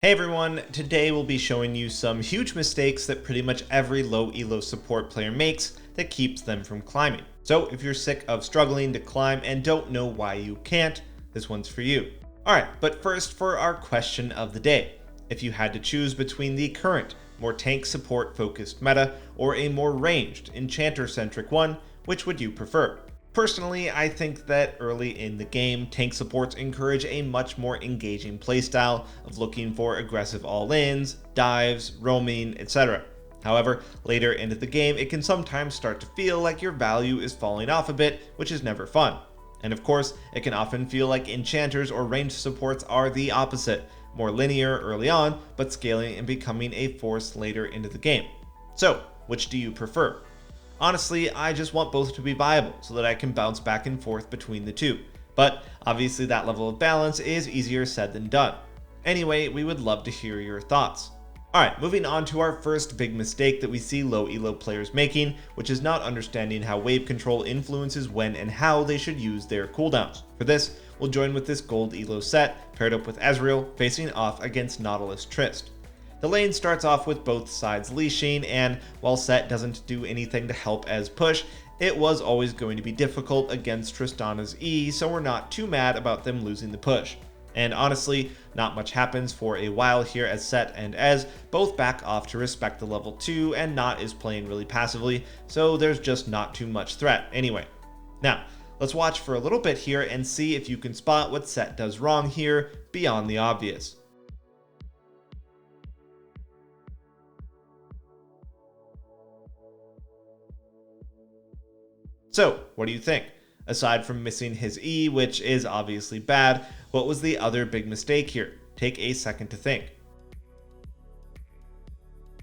Hey everyone, today we'll be showing you some huge mistakes that pretty much every low elo support player makes that keeps them from climbing. So if you're sick of struggling to climb and don't know why you can't, this one's for you. Alright, but first for our question of the day. If you had to choose between the current, more tank support focused meta or a more ranged, enchanter centric one, which would you prefer? Personally, I think that early in the game, tank supports encourage a much more engaging playstyle of looking for aggressive all-ins, dives, roaming, etc. However, later into the game, it can sometimes start to feel like your value is falling off a bit, which is never fun. And of course, it can often feel like enchanters or ranged supports are the opposite, more linear early on, but scaling and becoming a force later into the game. So, which do you prefer? Honestly, I just want both to be viable so that I can bounce back and forth between the two. But obviously that level of balance is easier said than done. Anyway, we would love to hear your thoughts. Alright, moving on to our first big mistake that we see low elo players making, which is not understanding how wave control influences when and how they should use their cooldowns. For this, we'll join with this gold elo set, paired up with Ezreal, facing off against Nautilus Trist. The lane starts off with both sides leashing, and while Set doesn't do anything to help Ez push, it was always going to be difficult against Tristana's E, so we're not too mad about them losing the push. And honestly, not much happens for a while here as Set and Ez both back off to respect the level 2, and Not is playing really passively, so there's just not too much threat anyway. Now, let's watch for a little bit here and see if you can spot what Set does wrong here beyond the obvious. So, what do you think? Aside from missing his E, which is obviously bad, what was the other big mistake here? Take a second to think.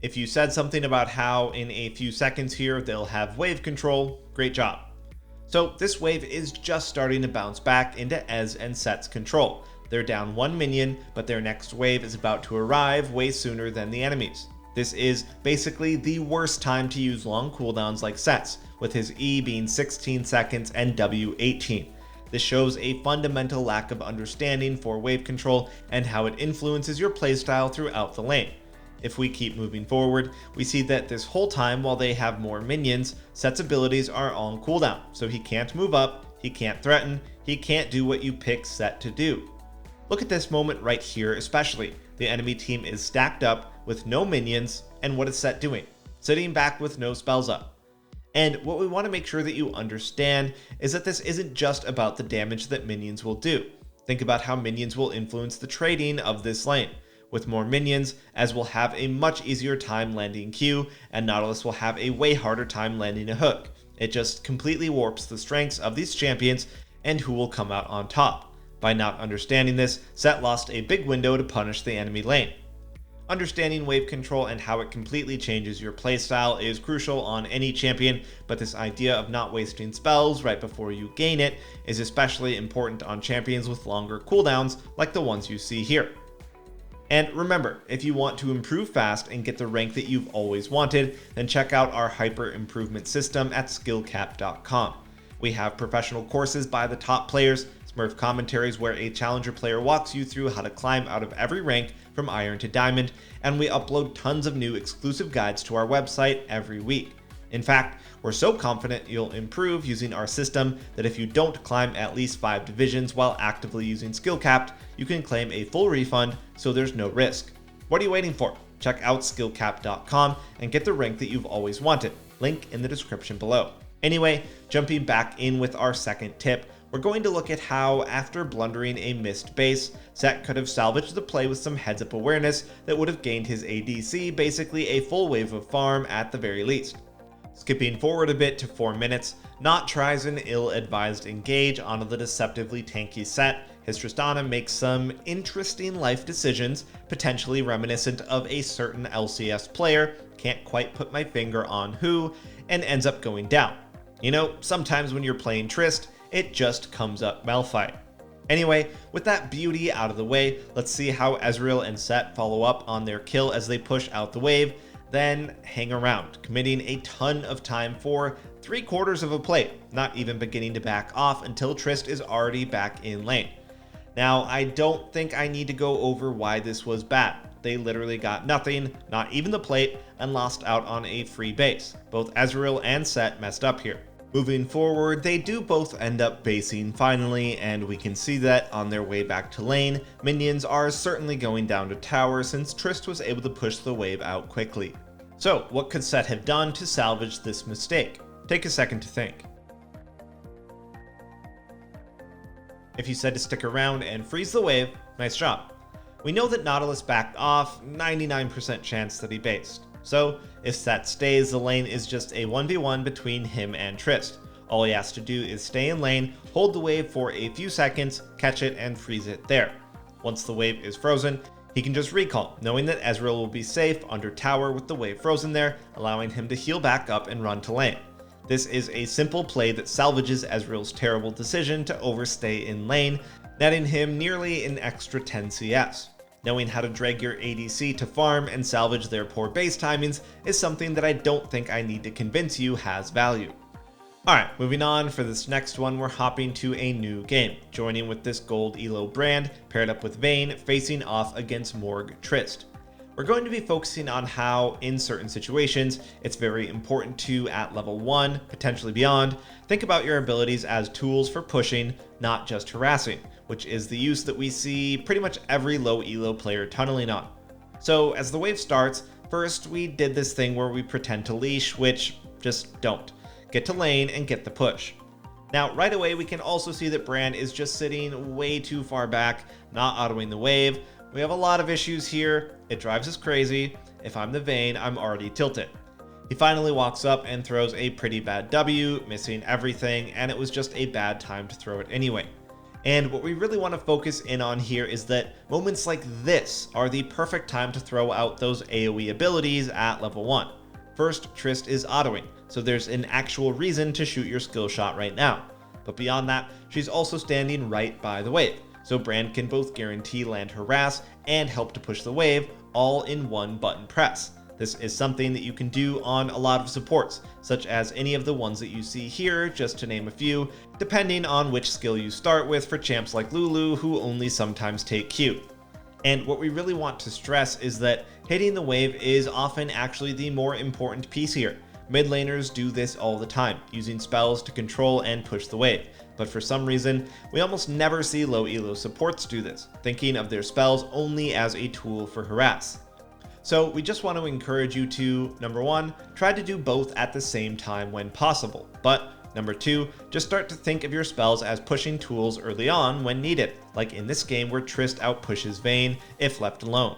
If you said something about how in a few seconds here they'll have wave control, great job. So this wave is just starting to bounce back into Ez and Set's control. They're down one minion, but their next wave is about to arrive way sooner than the enemies. This is basically the worst time to use long cooldowns like Set's, with his E being 16 seconds and W 18. This shows a fundamental lack of understanding for wave control and how it influences your playstyle throughout the lane. If we keep moving forward, we see that this whole time while they have more minions, Set's abilities are on cooldown, so he can't move up, he can't threaten, he can't do what you pick Set to do. Look at this moment right here especially. The enemy team is stacked up with no minions, and what is Set doing? Sitting back with no spells up. And what we want to make sure that you understand is that this isn't just about the damage that minions will do. Think about how minions will influence the trading of this lane. With more minions, Ez will have a much easier time landing Q, and Nautilus will have a way harder time landing a hook. It just completely warps the strengths of these champions and who will come out on top. By not understanding this, Set lost a big window to punish the enemy lane. Understanding wave control and how it completely changes your playstyle is crucial on any champion, but this idea of not wasting spells right before you gain it is especially important on champions with longer cooldowns like the ones you see here. And remember, if you want to improve fast and get the rank that you've always wanted, then check out our hyper improvement system at SkillCapped.com. We have professional courses by the top players, Smurf commentaries where a challenger player walks you through how to climb out of every rank from iron to diamond, and we upload tons of new exclusive guides to our website every week. In fact, we're so confident you'll improve using our system that if you don't climb at least 5 divisions while actively using SkillCapped, you can claim a full refund, so there's no risk. What are you waiting for? Check out SkillCapped.com and get the rank that you've always wanted. Link in the description below. Anyway, jumping back in with our second tip, we're going to look at how, after blundering a missed base, Set could have salvaged the play with some heads-up awareness that would have gained his ADC basically a full wave of farm at the very least. Skipping forward a bit to 4 minutes, Not tries an ill-advised engage onto the deceptively tanky Set. His Tristana makes some interesting life decisions, potentially reminiscent of a certain LCS player, can't quite put my finger on who, and ends up going down. You know, sometimes when you're playing Trist, it just comes up Malphite. Anyway, with that beauty out of the way, let's see how Ezreal and Set follow up on their kill as they push out the wave, then hang around, committing a ton of time for 3/4 of a plate, not even beginning to back off until Trist is already back in lane. Now, I don't think I need to go over why this was bad. They literally got nothing, not even the plate, and lost out on a free base. Both Ezreal and Set messed up here. Moving forward, they do both end up basing finally, and we can see that on their way back to lane, minions are certainly going down to tower since Trist was able to push the wave out quickly. So, what could Set have done to salvage this mistake? Take a second to think. If you said to stick around and freeze the wave, nice job. We know that Nautilus backed off, 99% chance that he based. So, if Set stays, the lane is just a 1v1 between him and Trist. All he has to do is stay in lane, hold the wave for a few seconds, catch it, and freeze it there. Once the wave is frozen, he can just recall, knowing that Ezreal will be safe under tower with the wave frozen there, allowing him to heal back up and run to lane. This is a simple play that salvages Ezreal's terrible decision to overstay in lane, netting him nearly an extra 10 CS. Knowing how to drag your ADC to farm and salvage their poor base timings is something that I don't think I need to convince you has value. Alright, moving on, for this next one we're hopping to a new game, joining with this gold elo brand, paired up with Vayne, facing off against Morg Trist. We're going to be focusing on how, in certain situations, it's very important to, at level 1, potentially beyond, think about your abilities as tools for pushing, not just harassing, which is the use that we see pretty much every low elo player tunneling on. So as the wave starts, first we did this thing where we pretend to leash, which just don't. Get to lane and get the push. Now right away we can also see that Brand is just sitting way too far back, not autoing the wave. We have a lot of issues here, it drives us crazy. If I'm the Vayne, I'm already tilted. He finally walks up and throws a pretty bad W, missing everything, and it was just a bad time to throw it anyway. And what we really want to focus in on here is that moments like this are the perfect time to throw out those AoE abilities at level 1. First, Trist is autoing, so there's an actual reason to shoot your skill shot right now. But beyond that, she's also standing right by the wave, so Brand can both guarantee land harass and help to push the wave all in one button press. This is something that you can do on a lot of supports, such as any of the ones that you see here, just to name a few, depending on which skill you start with for champs like Lulu, who only sometimes take Q. And what we really want to stress is that hitting the wave is often actually the more important piece here. Mid laners do this all the time, using spells to control and push the wave. But for some reason, we almost never see low elo supports do this, thinking of their spells only as a tool for harass. So we just want to encourage you to, number 1, try to do both at the same time when possible. But number 2, just start to think of your spells as pushing tools early on when needed, like in this game where Trist outpushes Vayne if left alone.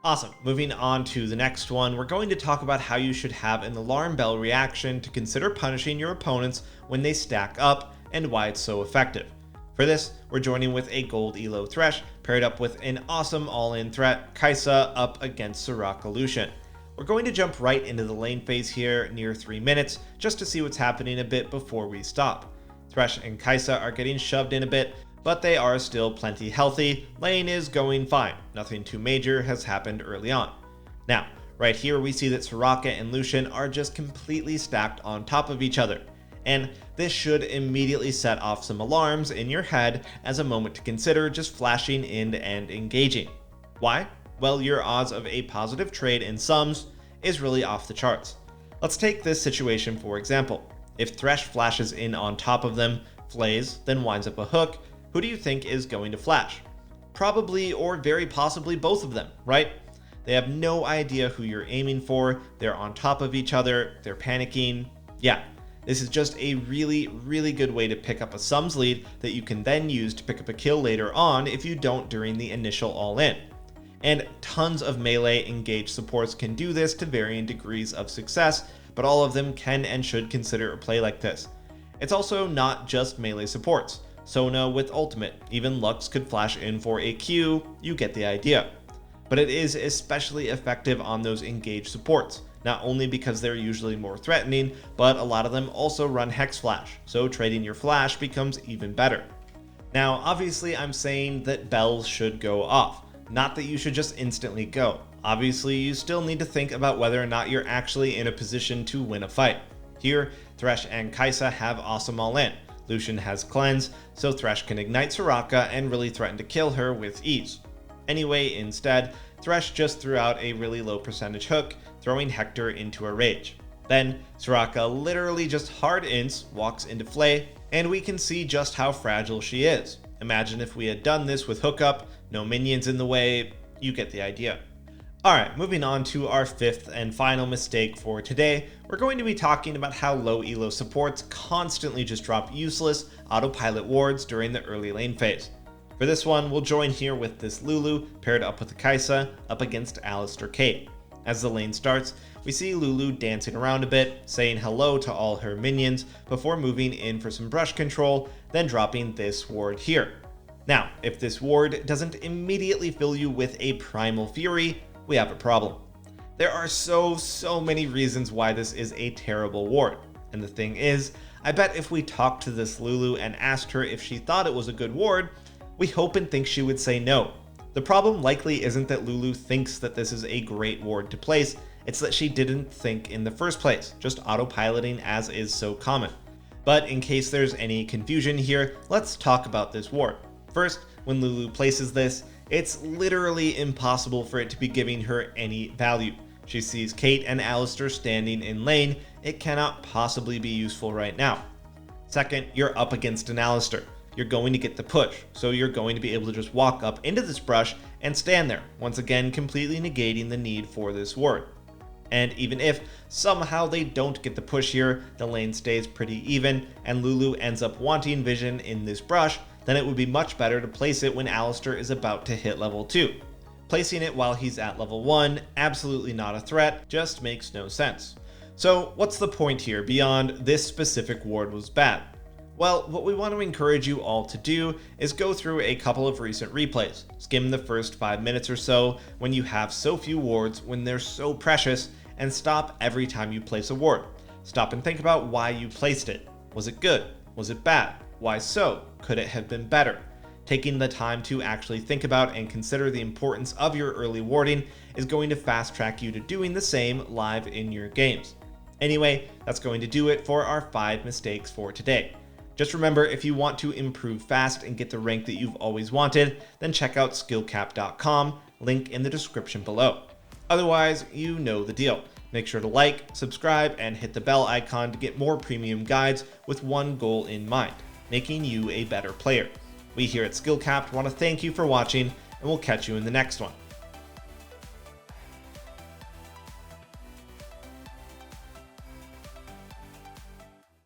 Awesome, moving on to the next one, we're going to talk about how you should have an alarm bell reaction to consider punishing your opponents when they stack up and why it's so effective. For this, we're joining with a gold elo Thresh, paired up with an awesome all-in threat, Kai'Sa, up against Soraka Lucian. We're going to jump right into the lane phase here, near 3 minutes, just to see what's happening a bit before we stop. Thresh and Kai'Sa are getting shoved in a bit, but they are still plenty healthy. Lane is going fine, nothing too major has happened early on. Now, right here we see that Soraka and Lucian are just completely stacked on top of each other. And this should immediately set off some alarms in your head as a moment to consider just flashing in and engaging. Why? Well, your odds of a positive trade in sums is really off the charts. Let's take this situation for example. If Thresh flashes in on top of them, flays, then winds up a hook, who do you think is going to flash? Probably or very possibly both of them, right? They have no idea who you're aiming for, they're on top of each other, they're panicking. Yeah. This is just a really good way to pick up a sums lead that you can then use to pick up a kill later on if you don't during the initial all-in. And tons of melee engaged supports can do this to varying degrees of success, but all of them can and should consider a play like this. It's also not just melee supports. Sona with ultimate, even Lux could flash in for a Q, you get the idea. But it is especially effective on those engaged supports. Not only because they're usually more threatening, but a lot of them also run Hex Flash, so trading your flash becomes even better. Now, obviously I'm saying that bells should go off, not that you should just instantly go. Obviously, you still need to think about whether or not you're actually in a position to win a fight. Here, Thresh and Kai'Sa have awesome all-in. Lucian has cleanse, so Thresh can ignite Soraka and really threaten to kill her with ease. Anyway, instead, Thresh just threw out a really low percentage hook, throwing Hector into a rage. Then, Soraka literally just hard ints, walks into Flay, and we can see just how fragile she is. Imagine if we had done this with hookup, no minions in the way, you get the idea. Alright, moving on to our fifth and final mistake for today, we're going to be talking about how low elo supports constantly just drop useless autopilot wards during the early lane phase. For this one, we'll join here with this Lulu paired up with the Kai'Sa up against Alistar Kate. As the lane starts, we see Lulu dancing around a bit, saying hello to all her minions before moving in for some brush control, then dropping this ward here. Now, if this ward doesn't immediately fill you with a Primal Fury, we have a problem. There are so many reasons why this is a terrible ward, and the thing is, I bet if we talked to this Lulu and asked her if she thought it was a good ward, we hope and think she would say no. The problem likely isn't that Lulu thinks that this is a great ward to place, it's that she didn't think in the first place, just autopiloting as is so common. But in case there's any confusion here, let's talk about this ward. First, when Lulu places this, it's literally impossible for it to be giving her any value. She sees Kate and Alistar standing in lane, it cannot possibly be useful right now. Second, you're up against an Alistar. You're going to get the push, so you're going to be able to just walk up into this brush and stand there, once again completely negating the need for this ward. And even if somehow they don't get the push here, the lane stays pretty even, and Lulu ends up wanting vision in this brush, then it would be much better to place it when Alistar is about to hit level 2. Placing it while he's at level 1, absolutely not a threat, just makes no sense. So what's the point here beyond this specific ward was bad? Well, what we want to encourage you all to do is go through a couple of recent replays, skim the first 5 minutes or so when you have so few wards, when they're so precious, and stop every time you place a ward. Stop and think about why you placed it. Was it good? Was it bad? Why so? Could it have been better? Taking the time to actually think about and consider the importance of your early warding is going to fast track you to doing the same live in your games. Anyway, that's going to do it for our 5 mistakes for today. Just remember, if you want to improve fast and get the rank that you've always wanted, then check out SkillCapped.com, link in the description below. Otherwise, you know the deal. Make sure to like, subscribe, and hit the bell icon to get more premium guides with one goal in mind, making you a better player. We here at SkillCapped want to thank you for watching, and we'll catch you in the next one.